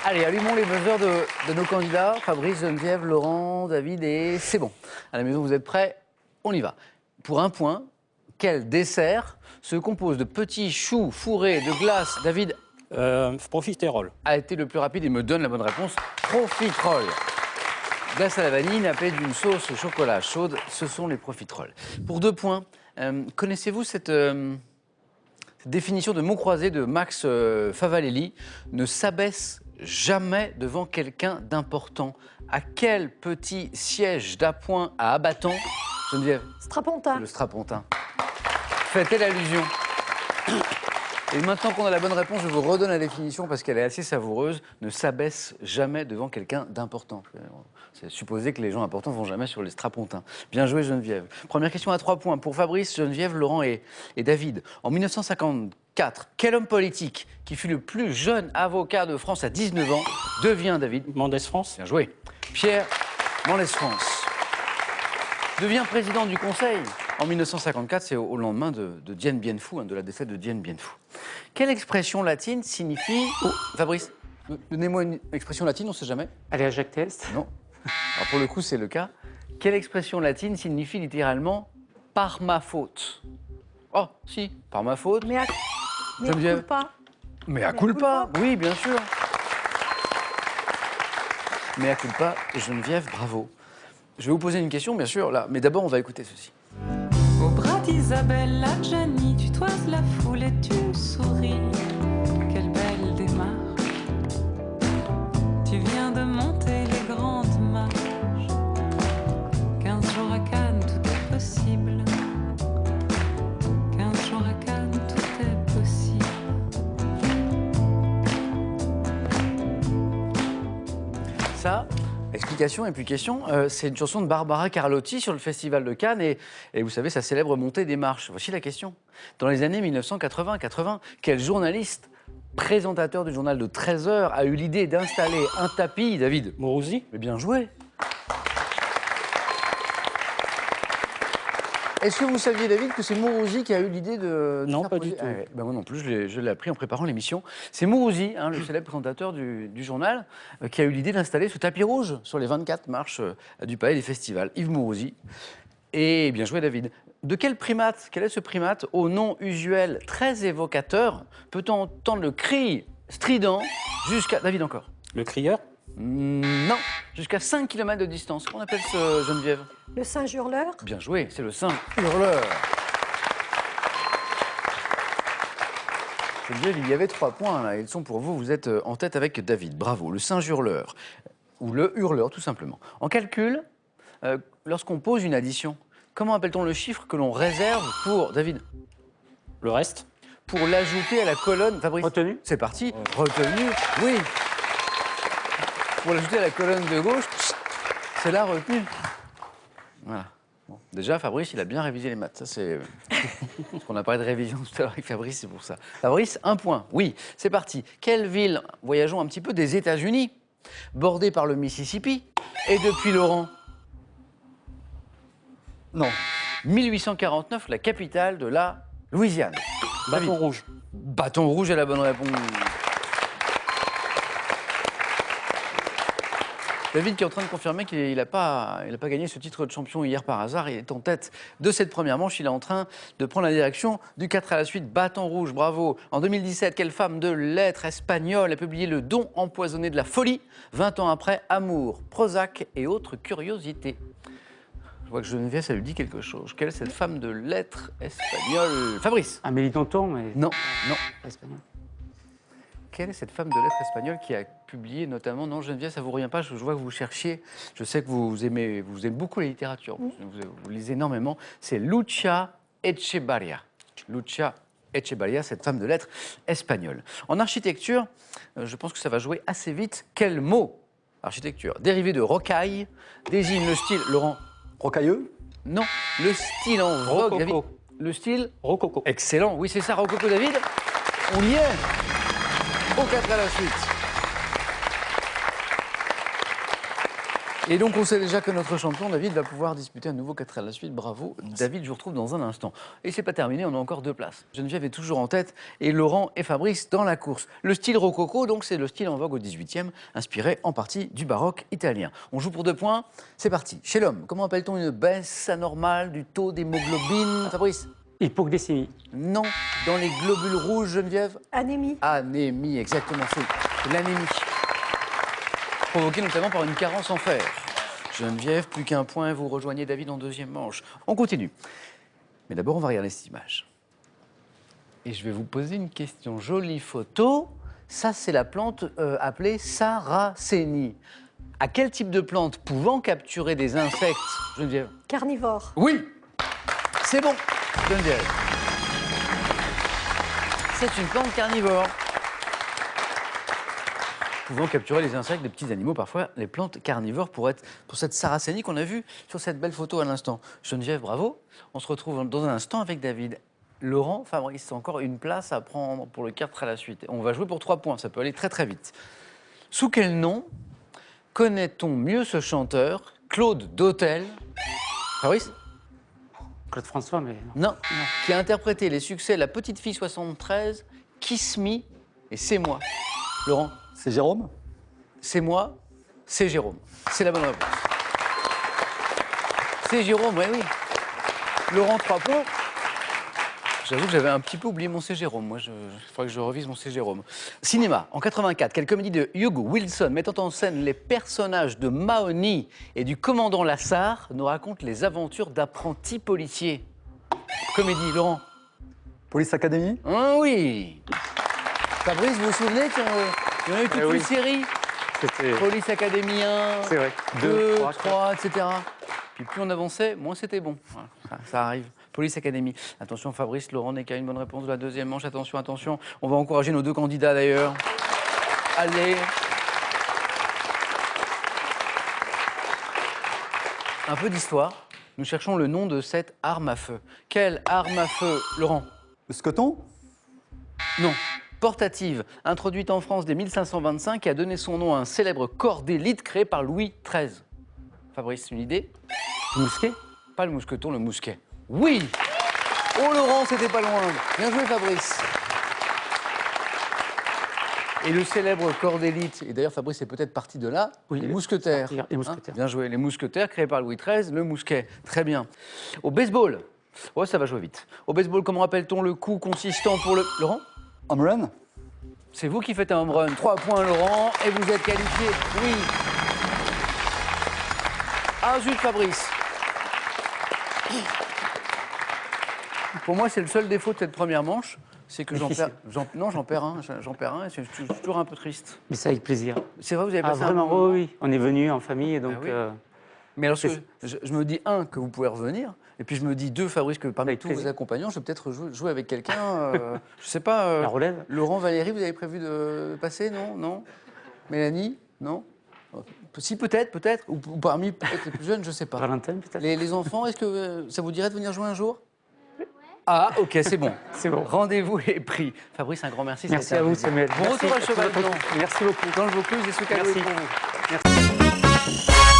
Allez, allumons les buzzers de nos candidats. Fabrice, Geneviève, Laurent, David et c'est bon. À la maison, vous êtes prêts? On y va. Pour un point, quel dessert se compose de petits choux fourrés de glace? David Profiterole. a été le plus rapide et me donne la bonne réponse. Profiterole. Glace à la vanille nappée d'une sauce au chocolat chaude, ce sont les profiteroles. Pour 2 points, connaissez-vous cette définition de mot croisé de Max Favalelli? Ne s'abaisse jamais devant quelqu'un d'important. À quel petit siège d'appoint à abattant, Geneviève? Strapontin. Le strapontin. Fait-elle allusion? Et maintenant qu'on a la bonne réponse, je vous redonne la définition parce qu'elle est assez savoureuse. Ne s'abaisse jamais devant quelqu'un d'important. C'est supposer que les gens importants ne vont jamais sur les strapontins. Bien joué, Geneviève. Première question à 3 points pour Fabrice, Geneviève, Laurent et David. En 1954, quel homme politique qui fut le plus jeune avocat de France à 19 ans devient, David? Mendès France. Bien joué. Pierre Mendès France devient président du Conseil en 1954, c'est au lendemain de Dien Bien Phu, de la défaite de Dien Bien Phu. Quelle expression latine signifie... Oh, Fabrice, donnez-moi une expression latine, on ne sait jamais. Allez à Jacques Test. Non. Alors pour le coup, c'est le cas. Quelle expression latine signifie littéralement « par ma faute » ? Oh, si, par ma faute. Mais à Geneviève. culpa. Mais à culpa, oui, bien sûr. Mais à culpa, Geneviève, bravo. Je vais vous poser une question, bien sûr, là. Mais d'abord, on va écouter ceci. Au bras d'Isabelle Adjani, tu toises la foule et tu souris. Quelle belle démarche. Tu viens de monter les grandes marches. 15 jours à Cannes, tout est possible. 15 jours à Cannes, tout est possible. Ça, explication et puis question, c'est une chanson de Barbara Carlotti sur le Festival de Cannes et vous savez, sa célèbre montée des marches. Voici la question. Dans les années 1980, quel journaliste, présentateur du journal de 13 heures, a eu l'idée d'installer un tapis, David? Mourouzi. Mais bien joué. Est-ce que vous saviez, David, que c'est Mourouzi qui a eu l'idée de... Non, faire pas poser- du tout. Ah ouais, ben moi non plus, je l'ai appris en préparant l'émission. C'est Mourouzi, le célèbre présentateur du journal, qui a eu l'idée d'installer ce tapis rouge sur les 24 marches du Palais des Festivals. Yves Mourouzi. Et bien joué, David. De quel primate, quel est ce primate au nom usuel très évocateur, peut-on entendre le cri strident jusqu'à... David encore. Le crieur. Non, jusqu'à 5 km de distance. Qu'on appelle ce, Geneviève? Le singe hurleur. Bien joué, c'est le singe hurleur. Geneviève, il y avait 3 points là. Ils sont pour vous. Vous êtes en tête avec David. Bravo. Le singe hurleur. Ou le hurleur, tout simplement. En calcul, lorsqu'on pose une addition, comment appelle-t-on le chiffre que l'on réserve pour... David? Le reste. Pour l'ajouter à la colonne... Fabrice? Retenu. C'est parti. Retenu, oui. Pour l'ajouter à la colonne de gauche, c'est la retenue. Voilà. Bon. Déjà, Fabrice, il a bien révisé les maths. Ça, c'est... Parce qu'on a parlé de révision tout à l'heure avec Fabrice, c'est pour ça. Fabrice, 1 point. Oui, c'est parti. Quelle ville, voyageons un petit peu, des États-Unis, bordée par le Mississippi, et depuis Laurent? Non. 1849, la capitale de la Louisiane. Bâton David. rouge. Bâton rouge est la bonne réponse. David qui est en train de confirmer qu'il n'a pas gagné ce titre de champion hier par hasard. Il est en tête de cette première manche. Il est en train de prendre la direction du 4 à la suite. Bâton rouge, bravo. En 2017, quelle femme de lettres espagnole a publié Le Don empoisonné de la folie? 20 ans après, Amour, Prozac et autres curiosités. Je vois que Geneviève, ça lui dit quelque chose. Quelle est cette femme de lettres espagnole? Fabrice? Amélie Danton, mais... Non, non. Espagnol. Quelle est cette femme de lettres espagnole qui a publié notamment... Non, Geneviève, ça ne vous revient pas, je vois que vous cherchiez. Je sais que vous aimez beaucoup la littérature, vous lisez énormément. C'est Lucia Echevarría. Lucia Echevarría, cette femme de lettres espagnole. En architecture, je pense que ça va jouer assez vite. Quel mot, architecture, dérivé de rocaille, désigne le style... Laurent? Rocailleux. Non, le style en vogue, David. Rococo. Le style... Rococo. Excellent, oui c'est ça, rococo, David. On y est. Au 4 à la suite. Et donc, on sait déjà que notre champion, David, va pouvoir disputer un nouveau 4 à la suite. Bravo, David, je vous retrouve dans un instant. Et c'est pas terminé, on a encore 2 places. Geneviève est toujours en tête et Laurent et Fabrice dans la course. Le style rococo, donc, c'est le style en vogue au 18e, inspiré en partie du baroque italien. On joue pour 2 points, c'est parti. Chez l'homme, comment appelle-t-on une baisse anormale du taux d'hémoglobine, Fabrice? Hypoglycémie. Non. Dans les globules rouges, Geneviève? Anémie. Anémie, exactement, c'est l'anémie. Provoquée notamment par une carence en fer. Geneviève, plus qu'un point, vous rejoignez David en deuxième manche. On continue. Mais d'abord, on va regarder cette image. Et je vais vous poser une question. Jolie photo. Ça, c'est la plante appelée Sarracénie. À quel type de plante pouvant capturer des insectes, Geneviève? Carnivore. Oui. C'est bon, Geneviève. C'est une plante carnivore. Pouvant capturer les insectes, des petits animaux, parfois les plantes carnivores pour cette sarracénie qu'on a vue sur cette belle photo à l'instant. Geneviève, bravo. On se retrouve dans un instant avec David. Laurent, Fabrice, c'est encore une place à prendre pour le 4 à la suite. On va jouer pour 3 points, ça peut aller très très vite. Sous quel nom connaît-on mieux ce chanteur, Claude Dautel? Fabrice? Claude François, mais Non, qui a interprété les succès La Petite Fille 73, Kiss Me et C'est moi. Laurent? c'est Jérôme. C'est moi, c'est Jérôme. C'est la bonne réponse. C'est Jérôme, oui, oui. Laurent, 3 points. J'avoue que j'avais un petit peu oublié mon c'est Jérôme. Moi, il faudrait que je revise mon c'est Jérôme. Cinéma, en 84, quelle comédie de Hugh Wilson mettant en scène les personnages de Mahoney et du commandant Lassard nous raconte les aventures d'apprentis policiers? Comédie, Laurent? Police Academy. Ah oui. Fabrice, vous vous souvenez qu'il y en a eu toute oui. une série? C'était. Police Academy 1, C'est vrai. 2, 3, 3, etc. Puis plus on avançait, moins c'était bon. Voilà, ça arrive. Police Academy. Attention Fabrice, Laurent n'est qu'à une bonne réponse de la deuxième manche. Attention, attention. On va encourager nos 2 candidats d'ailleurs. Allez. Un peu d'histoire. Nous cherchons le nom de cette arme à feu. Quelle arme à feu, Laurent? Le scoton. Non. Portative, introduite en France dès 1525, qui a donné son nom à un célèbre corps d'élite créé par Louis XIII. Fabrice, une idée? Le mousquet. Pas le mousqueton, le mousquet. Oui! Oh Laurent, c'était pas loin. Bien joué Fabrice. Et le célèbre corps d'élite, et d'ailleurs Fabrice est peut-être parti de là, Oui, les mousquetaires. les mousquetaires. Bien joué, les mousquetaires créés par Louis XIII, le mousquet. Très bien. Au baseball, oh ça va jouer vite. Au baseball, comment appelle-t-on le coup consistant pour le... Laurent? Home run. C'est vous qui faites un home run. 3 points, Laurent, et vous êtes qualifié. Oui. Ah, zut, Fabrice. Pour moi, c'est le seul défaut de cette première manche, c'est que j'en perds un et je suis toujours un peu triste. Mais c'est avec plaisir. C'est vrai, vous avez Ah, passé un vraiment, bon moment. oui. On est venu en famille et donc. Ah oui. Mais alors, je me dis, 1, que vous pouvez revenir, et puis je me dis, 2, Fabrice, que parmi Avec tous vos plaisir. accompagnants, je vais peut-être jouer avec quelqu'un, je sais pas... La relève. Laurent, Valérie, vous avez prévu de passer, non? Non? Mélanie? Non? Si, peut-être, ou parmi peut-être les plus jeunes, je sais pas. Valentin, peut-être. Les enfants, est-ce que ça vous dirait de venir jouer un jour? Ah, ok, c'est bon. C'est bon. Rendez-vous est pris. Fabrice, un grand merci. ça a Merci été un à vous, plaisir. Samuel. Bon retour à Cheval Blanc. Merci beaucoup. Dans le Vaucluse et ce cadeau Merci. est pour vous. Merci.